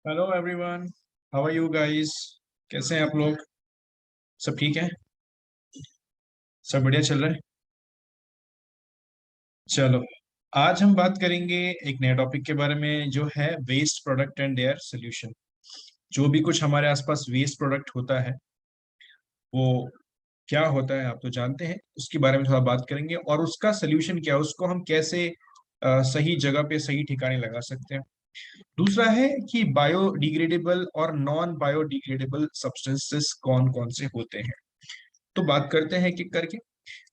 Hello everyone. How are you guys? कैसे हैं आप लोग? सब ठीक है? सब बढ़िया चल रहा है। चलो, आज हम बात करेंगे एक नए टॉपिक के बारे में जो है waste product and their solution. जो भी कुछ हमारे आसपास वेस्ट प्रोडक्ट होता है वो क्या होता है आप तो जानते हैं, उसके बारे में थोड़ा बात करेंगे और उसका सोल्यूशन क्या है, उसको हम कैसे सही जगह पे सही ठिकाने लगा सकते हैं। दूसरा है कि बायोडिग्रेडेबल और नॉन बायोडिग्रेडेबल सब्सटेंसेस कौन कौन से होते हैं। तो बात करते हैं कि करके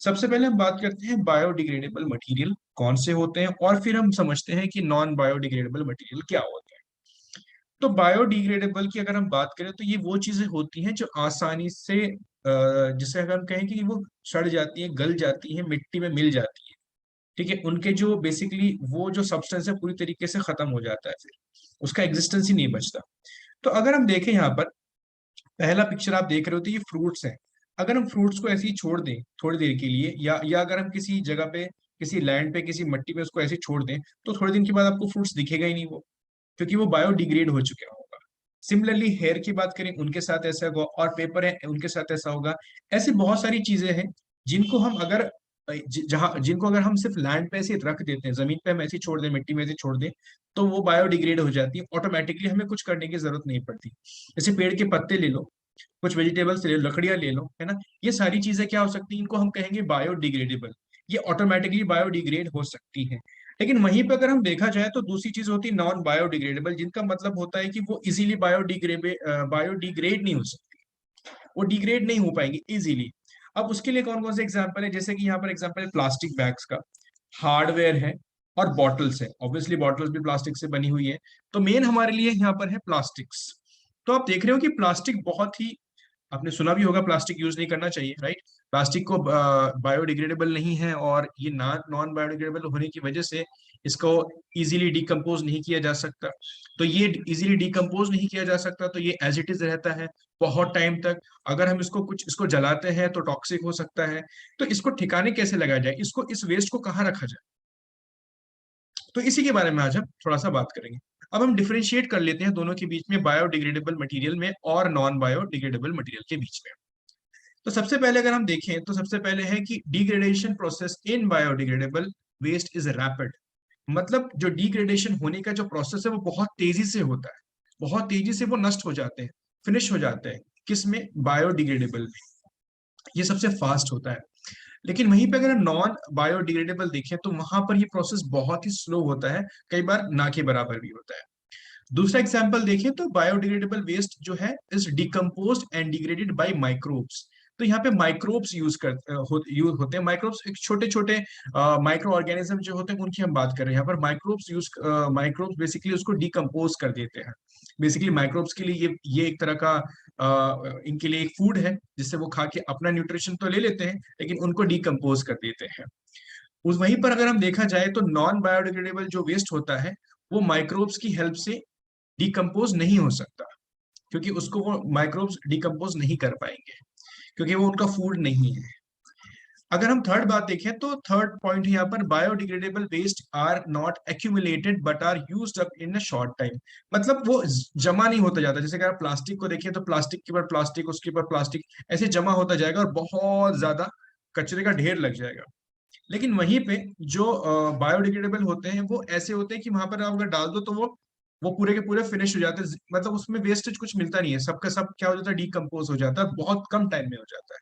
सबसे पहले हम बात करते हैं बायोडिग्रेडेबल मटेरियल कौन से होते हैं और फिर हम समझते हैं कि नॉन बायोडिग्रेडेबल मटेरियल क्या होते हैं। तो बायोडिग्रेडेबल की अगर हम बात करें तो ये वो चीजें होती हैं जो आसानी से जिसे अगर हम कहें कि वो सड़ जाती है, गल जाती है, मिट्टी में मिल जाती है। ठीक है, उनके जो बेसिकली वो जो सब्सटेंस है पूरी तरीके से खत्म हो जाता है, फिर उसका एग्जिस्टेंस ही नहीं बचता। तो अगर हम देखें यहाँ पर पहला पिक्चर आप देख रहे हो तो ये फ्रूट्स हैं। अगर हम फ्रूट्स को ऐसे ही छोड़ दें थोड़ी देर के लिए या अगर हम किसी जगह पे किसी लैंड पे किसी मिट्टी में उसको ऐसे ही छोड़ दें तो थोड़े दिन के बाद आपको फ्रूट्स दिखेगा ही नहीं वो, क्योंकि वो बायोडिग्रेड हो चुके होगा। सिमिलरली हेयर की बात करें उनके साथ ऐसा होगा और पेपर है उनके साथ ऐसा होगा। ऐसी बहुत सारी चीजें हैं जिनको हम अगर जहाँ जिनको अगर हम सिर्फ लैंड पे ऐसे ही रख देते हैं, जमीन पे हम ऐसे ही छोड़ दें, मिट्टी में ऐसे ही छोड़ दें, तो वो बायोडिग्रेड हो जाती है ऑटोमेटिकली, हमें कुछ करने की जरूरत नहीं पड़ती। जैसे पेड़ के पत्ते ले लो, कुछ वेजिटेबल्स ले लो, लकड़ियां ले लो, है ना। ये सारी चीजें क्या हो सकती हैं, इनको हम कहेंगे बायोडिग्रेडेबल। ये ऑटोमेटिकली बायोडिग्रेड हो सकती हैं। लेकिन वहीं पर अगर हम देखा जाए तो दूसरी चीज होती है नॉन बायोडिग्रेडेबल, जिनका मतलब होता है कि वो इजीली बायोडिग्रेड नहीं हो सकती, वो डिग्रेड नहीं हो पाएंगे इजीली। अब उसके लिए कौन कौन से एग्जाम्पल है, जैसे कि यहाँ पर एग्जाम्पल है प्लास्टिक बैग्स का, हार्डवेयर है और बॉटल्स है। ऑब्वियसली बॉटल्स भी प्लास्टिक से बनी हुई है। तो मेन हमारे लिए यहाँ पर है प्लास्टिक्स। तो आप देख रहे हो कि प्लास्टिक बहुत ही, आपने सुना भी होगा प्लास्टिक यूज नहीं करना चाहिए, राइट। प्लास्टिक को बायोडिग्रेडेबल नहीं है और ये नॉन बायोडिग्रेडेबल होने की वजह से इसको इजीली डिकम्पोज नहीं किया जा सकता। तो ये इजीली डिकम्पोज नहीं किया जा सकता तो ये एज इट इज रहता है बहुत टाइम तक। अगर हम इसको जलाते हैं तो टॉक्सिक हो सकता है। तो इसको ठिकाने कैसे लगाया जाए, इसको इस वेस्ट को कहाँ रखा जाए, तो इसी के बारे में आज हम थोड़ा सा बात करेंगे। अब हम डिफरेंशिएट कर लेते हैं दोनों के बीच में, बायोडिग्रेडेबल मटेरियल में और नॉन बायोडिग्रेडेबल मटेरियल के बीच में। तो सबसे पहले अगर हम देखें तो सबसे पहले है कि degradation process in biodegradable waste is rapid. मतलब जो डिग्रेडेशन होने का जो प्रोसेस है वो बहुत तेजी से होता है, बहुत तेजी से वो नष्ट हो जाते हैं, फिनिश हो जाते हैं। किसमें? बायोडिग्रेडेबल में ये सबसे फास्ट होता है। लेकिन वहीं पे अगर हम नॉन बायोडिग्रेडेबल देखें तो वहां पर ये प्रोसेस बहुत ही स्लो होता है, कई बार ना के बराबर भी होता है। दूसरा एग्जाम्पल देखें तो बायोडिग्रेडेबल वेस्ट जो है is decomposed and degraded by microbes. तो यहाँ पे माइक्रोब्स यूज होते हैं। माइक्रोब्स एक छोटे छोटे माइक्रो ऑर्गेनिज्म जो होते हैं उनकी हम बात कर रहे हैं यहाँ पर। माइक्रोब्स बेसिकली उसको डिकम्पोज कर देते हैं। बेसिकली माइक्रोब्स के लिए ये एक तरह का इनके लिए एक फूड है जिससे वो खा के अपना न्यूट्रिशन तो ले लेते हैं लेकिन उनको डिकम्पोज कर देते हैं। उस वहीं पर अगर हम देखा जाए तो नॉन बायोडिग्रेडेबल जो वेस्ट होता है वो माइक्रोब्स की हेल्प से डिकम्पोज नहीं हो सकता, क्योंकि उसको वो माइक्रोब्स डिकम्पोज नहीं कर पाएंगे, क्योंकि वो उनका फूड नहीं है। अगर हम थर्ड बात देखें तो थर्ड पॉइंट यहाँ पर biodegradable waste are not accumulated but are used up in a short time. मतलब वो जमा नहीं होता जाता। जैसे अगर आप प्लास्टिक को देखें तो प्लास्टिक के ऊपर प्लास्टिक, उसके ऊपर प्लास्टिक ऐसे जमा होता जाएगा और बहुत ज्यादा कचरे का ढेर लग जाएगा। लेकिन वहीं पे जो बायोडिग्रेडेबल होते हैं वो ऐसे होते हैं कि वहां पर आप अगर डाल दो तो वो पूरे के पूरे फिनिश हो जाते हैं। मतलब उसमें वेस्टेज कुछ मिलता नहीं है, सबका सब क्या हो जाता है, डिकम्पोज हो जाता है, बहुत कम टाइम में हो जाता है।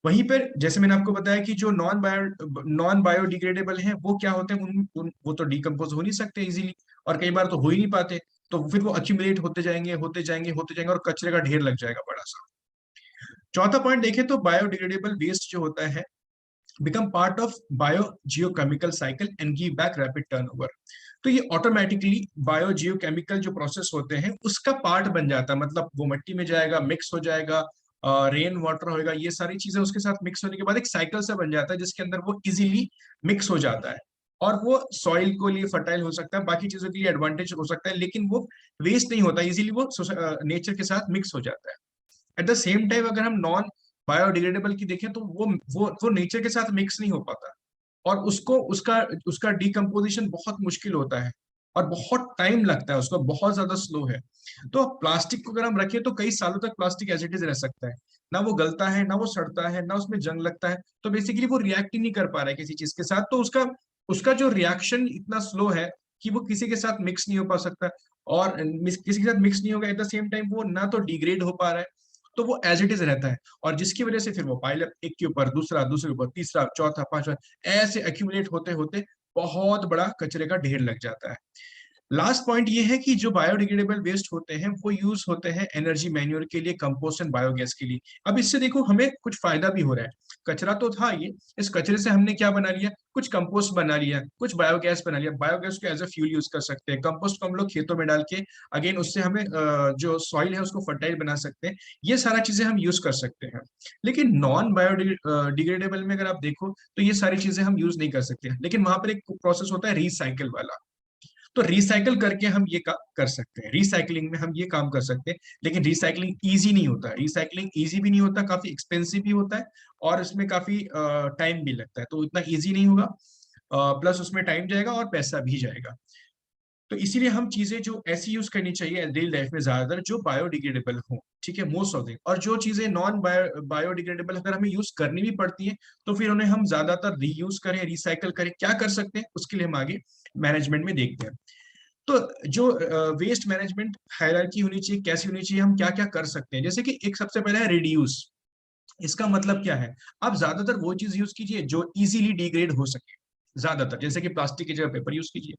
वहीं पर जैसे मैंने आपको बताया कि जो नॉन बायोडिग्रेडेबल हैं वो क्या होते हैं, वो तो डिकम्पोज हो नहीं सकते इजीली, और कई बार तो हो ही नहीं पाते। तो फिर वो अक्यूमुलेट होते जाएंगे होते जाएंगे होते जाएंगे और कचरे का ढेर लग जाएगा बड़ा सा। चौथा पॉइंट देखें तो बायोडिग्रेडेबल वेस्ट जो होता है become part of biogeochemical cycle and give back rapid turnover। तो ये ऑटोमेटिकली बायोजियोकेमिकल जो प्रोसेस होते हैं उसका पार्ट बन जाता है। मतलब वो मिट्टी में जाएगा, मिक्स हो जाएगा, रेन वाटर होएगा, ये सारी चीजें उसके साथ मिक्स होने के बाद एक साइकिल सा बन जाता है जिसके अंदर वो इजीली मिक्स हो जाता है। और वो सॉइल को लिए फर्टाइल हो सकता है, बाकी चीजों के लिए एडवांटेज हो सकता है, लेकिन वो वेस्ट नहीं होता, इजीली वो नेचर के साथ मिक्स हो जाता है। एट द सेम टाइम अगर हम नॉन बायोडिग्रेडेबल की देखें तो वो नेचर के साथ मिक्स नहीं हो पाता और उसको उसका उसका डिकम्पोजिशन बहुत मुश्किल होता है। और बहुत टाइम लगता है उसको, बहुत ज्यादा स्लो है। तो प्लास्टिक को अगर हम रखें तो कई सालों तक प्लास्टिक एज इट इज रह सकता है, ना वो गलता है, ना वो सड़ता है, ना उसमें जंग लगता है। तो बेसिकली वो रिएक्ट ही नहीं कर पा रहा है किसी चीज के साथ, तो उसका उसका जो रिएक्शन इतना स्लो है कि वो किसी के साथ मिक्स नहीं हो पा सकता, और किसी के साथ मिक्स नहीं होगा, एट द सेम टाइम वो ना तो डिग्रेड हो पा रहा है, तो वो एज इट इज रहता है। और जिसकी वजह से फिर वो पाइलअप, एक के ऊपर दूसरा, दूसरे के ऊपर तीसरा, चौथा, पांचवा, ऐसे एक्यूमुलेट होते होते बहुत बड़ा कचरे का ढेर लग जाता है। लास्ट पॉइंट ये है कि जो बायोडिग्रेडेबल वेस्ट होते हैं वो यूज होते हैं एनर्जी मैन्योर के लिए, कंपोस्ट एंड बायोगैस के लिए। अब इससे देखो हमें कुछ फायदा भी हो रहा है। कचरा तो था ये, इस कचरे से हमने क्या बना लिया, कुछ कंपोस्ट बना लिया, कुछ बायोगैस बना लिया। बायोगैस को एज अ फ्यूल यूज कर सकते हैं, कंपोस्ट को हम लोग खेतों में डाल के अगेन उससे हमें जो सॉइल है उसको फर्टाइल बना सकते हैं। ये सारा चीजें हम यूज कर सकते हैं। लेकिन नॉन बायोडिग्रेडेबल में अगर आप देखो तो ये सारी चीजें हम यूज नहीं कर सकते, लेकिन वहां पर एक प्रोसेस होता है रिसाइकल वाला। तो रिसाइकल करके हम ये काम कर सकते हैं, रिसाइकलिंग में हम ये काम कर सकते हैं। लेकिन रिसाइकलिंग इजी नहीं होता, रिसाइकलिंग इजी भी नहीं होता, काफी एक्सपेंसिव भी होता है, और इसमें काफी टाइम भी लगता है, तो इतना इजी नहीं होगा। प्लस उसमें टाइम जाएगा और पैसा भी जाएगा। तो इसीलिए हम चीजें जो ऐसी यूज करनी चाहिए डेली लाइफ में ज्यादातर जो बायोडिग्रेडेबल हो, ठीक है, मोस्ट ऑफ द। और जो चीजें नॉन बायोडिग्रेडेबल अगर हमें यूज करनी भी पड़ती है तो फिर उन्हें हम ज्यादातर रीयूज करें, रिसाइकल करें। क्या कर सकते हैं उसके लिए हम आगे मैनेजमेंट में देखते हैं। तो जो वेस्ट मैनेजमेंट हायरार्की होनी चाहिए, कैसी होनी चाहिए, हम क्या क्या कर सकते हैं। जैसे कि एक सबसे पहले है रिड्यूस। इसका मतलब क्या है, आप ज्यादातर वो चीज यूज कीजिए जो इजीली डिग्रेड हो सके। ज्यादातर जैसे कि प्लास्टिक की जगह पेपर यूज कीजिए।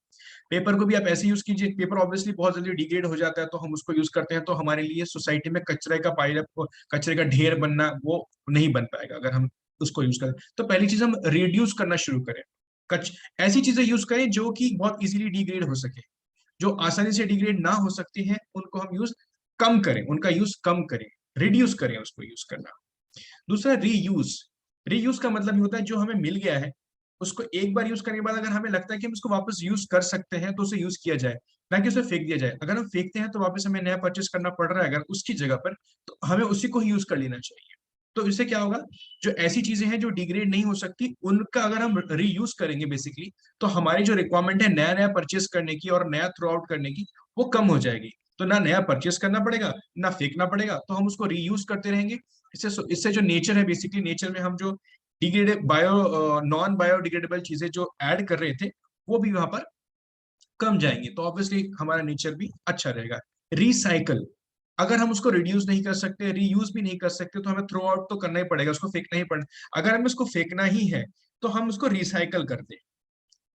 पेपर को भी आप ऐसे यूज कीजिए, पेपर ऑब्वियसली बहुत जल्दी डिग्रेड हो जाता है तो हम उसको यूज करते हैं, तो हमारे लिए सोसाइटी में कचरे का पाइलअप, कचरे का ढेर बनना वो नहीं बन पाएगा अगर हम उसको यूज करें। तो पहली चीज हम रिड्यूस करना शुरू करें। कच ऐसी चीजें यूज करें जो कि बहुत इजीली डिग्रेड हो सके। जो आसानी से डिग्रेड ना हो सकती हैं उनको हम यूज कम करें, उनका यूज कम करें, रिड्यूस करें उसको यूज करना। दूसरा रीयूज। रीयूज का मतलब ये होता है जो हमें मिल गया है उसको एक बार यूज करने के बाद अगर हमें लगता है कि हम इसको वापस यूज कर सकते हैं तो उसे यूज किया जाए, ना कि उसे फेंक दिया जाए। अगर हम फेंकते हैं तो वापस हमें नया परचेस करना पड़ रहा है अगर उसकी जगह पर, तो हमें उसी को ही यूज कर लेना चाहिए। तो इससे क्या होगा, जो ऐसी चीजें हैं जो डिग्रेड नहीं हो सकती उनका अगर हम रीयूज करेंगे बेसिकली, तो हमारी जो रिक्वायरमेंट है नया नया परचेस करने की और नया थ्रू आउट करने की, वो कम हो जाएगी। तो ना नया परचेस करना पड़ेगा, ना फेंकना पड़ेगा, तो हम उसको रीयूज करते रहेंगे। इससे जो नेचर है, बेसिकली नेचर में हम जो डिग्रेड बायो नॉन बायोडिग्रेडेबल चीजें जो ऐड कर रहे थे वो भी वहां पर कम जाएंगे, तो ऑब्वियसली हमारा नेचर भी अच्छा रहेगा। रिसाइकल, अगर हम उसको रिड्यूस नहीं कर सकते, रीयूज भी नहीं कर सकते, तो हमें थ्रो आउट तो करना ही पड़ेगा, उसको फेंकना ही पड़ेगा। अगर हमें उसको फेंकना ही है तो हम उसको रिसाइकल कर दें।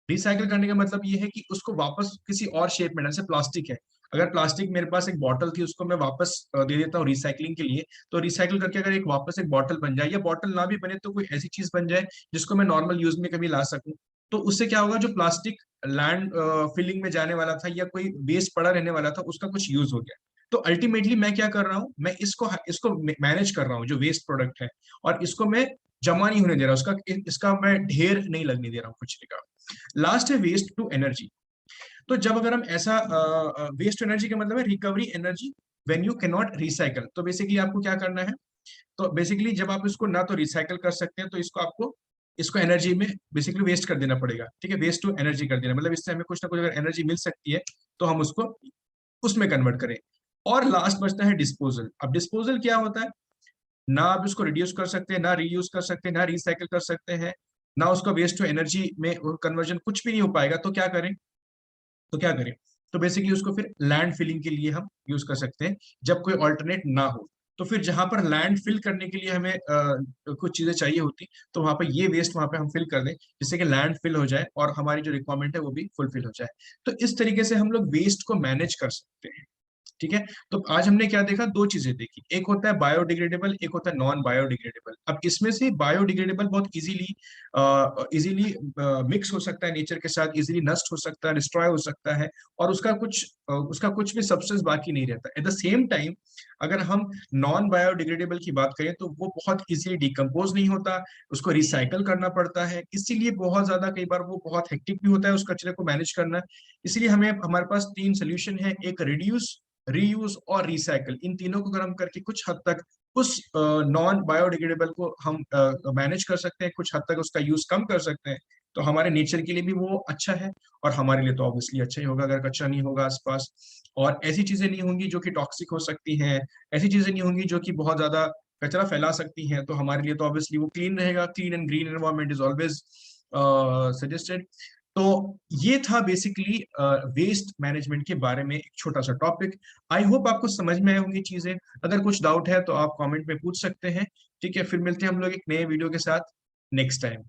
रिसाइकल करने का मतलब ये है कि उसको वापस किसी और शेप में, जैसे प्लास्टिक है, अगर प्लास्टिक मेरे पास एक बॉटल थी उसको मैं वापस दे देता हूँ रिसाइकलिंग के लिए, तो रिसाइकल करके अगर एक वापस एक बॉटल बन जाए, या बॉटल ना भी बने तो कोई ऐसी चीज बन जाए जिसको मैं नॉर्मल यूज में कभी ला सकूं, तो उससे क्या होगा, जो प्लास्टिक लैंड फिलिंग में जाने वाला था या कोई वेस्ट पड़ा रहने वाला था उसका कुछ यूज हो गया। तो अल्टीमेटली मैं क्या कर रहा हूँ, मैं इसको इसको मैनेज कर रहा हूँ जो वेस्ट प्रोडक्ट है, और इसको मैं जमा नहीं होने दे रहा, उसका इसका मैं ढेर नहीं लगने दे रहा हूँ कुछ का। लास्ट है वेस्ट टू एनर्जी। तो जब अगर हम ऐसा वेस्ट टू एनर्जी का मतलब है recovery energy when you can not recycle. तो बेसिकली आपको क्या करना है, तो बेसिकली जब आप इसको ना तो रिसाइकल कर सकते हैं तो इसको आपको इसको एनर्जी में बेसिकली वेस्ट कर देना पड़ेगा, ठीक है, वेस्ट टू एनर्जी कर देना, मतलब इससे हमें कुछ ना कुछ अगर एनर्जी मिल सकती है तो हम उसको उसमें कन्वर्ट करें। और लास्ट बचता है डिस्पोजल। अब डिस्पोजल क्या होता है, ना आप इसको रिड्यूस कर सकते हैं, ना रीयूज कर सकते हैं, ना रिसाइकिल कर सकते हैं, ना उसका वेस्ट टू एनर्जी में कन्वर्जन, कुछ भी नहीं हो पाएगा। तो क्या करें, तो क्या करें, तो बेसिकली उसको फिर लैंड फिलिंग के लिए हम यूज कर सकते हैं जब कोई ऑल्टरनेट ना हो। तो फिर जहां पर लैंड फिल करने के लिए हमें कुछ चीजें चाहिए होती, तो वहां पर ये वेस्ट वहां पे हम फिल कर दें जिससे कि लैंड फिल हो जाए और हमारी जो रिक्वायरमेंट है वो भी फुलफिल हो जाए। तो इस तरीके से हम लोग वेस्ट को मैनेज कर सकते हैं। ठीक है, तो आज हमने क्या देखा, दो चीजें देखी, एक होता है बायोडिग्रेडेबल, एक होता है नॉन बायोडिग्रेडेबल। अब इसमें से बायोडिग्रेडेबल बहुत इजीली इजीली मिक्स हो सकता है नेचर के साथ, इजीली नष्ट हो सकता है, डिस्ट्रॉय हो सकता है, और उसका कुछ भी सब्सटेंस बाकी नहीं रहता। एट द सेम टाइम अगर हम नॉन बायोडिग्रेडेबल की बात करें तो वो बहुत इजीली डिकम्पोज नहीं होता, उसको रिसाइकल करना पड़ता है, इसीलिए बहुत ज्यादा कई बार वो बहुत हेक्टिक भी होता है उस कचरे को मैनेज करना। इसलिए हमें हमारे पास तीन सोल्यूशन है, एक रिड्यूस, रीयूज और रिसाइकल। इन तीनों को अगर हम करके कुछ हद तक उस नॉन बायोडिग्रेडेबल को हम मैनेज कर सकते हैं, कुछ हद तक उसका यूज कम कर सकते हैं, तो हमारे नेचर के लिए भी वो अच्छा है, और हमारे लिए तो ऑब्वियसली अच्छा ही होगा अगर कचरा नहीं होगा आसपास, और ऐसी चीजें नहीं होंगी जो कि टॉक्सिक हो सकती हैं, ऐसी चीजें नहीं होंगी जो कि बहुत ज्यादा कचरा फैला सकती हैं, तो हमारे लिए तो ऑब्वियसली वो क्लीन रहेगा। Clean and green environment is always suggested. तो ये था बेसिकली वेस्ट मैनेजमेंट के बारे में एक छोटा सा टॉपिक। आई होप आपको समझ में आई होंगी चीजें। अगर कुछ डाउट है तो आप कमेंट में पूछ सकते हैं। ठीक है, फिर मिलते हैं हम लोग एक नए वीडियो के साथ नेक्स्ट टाइम।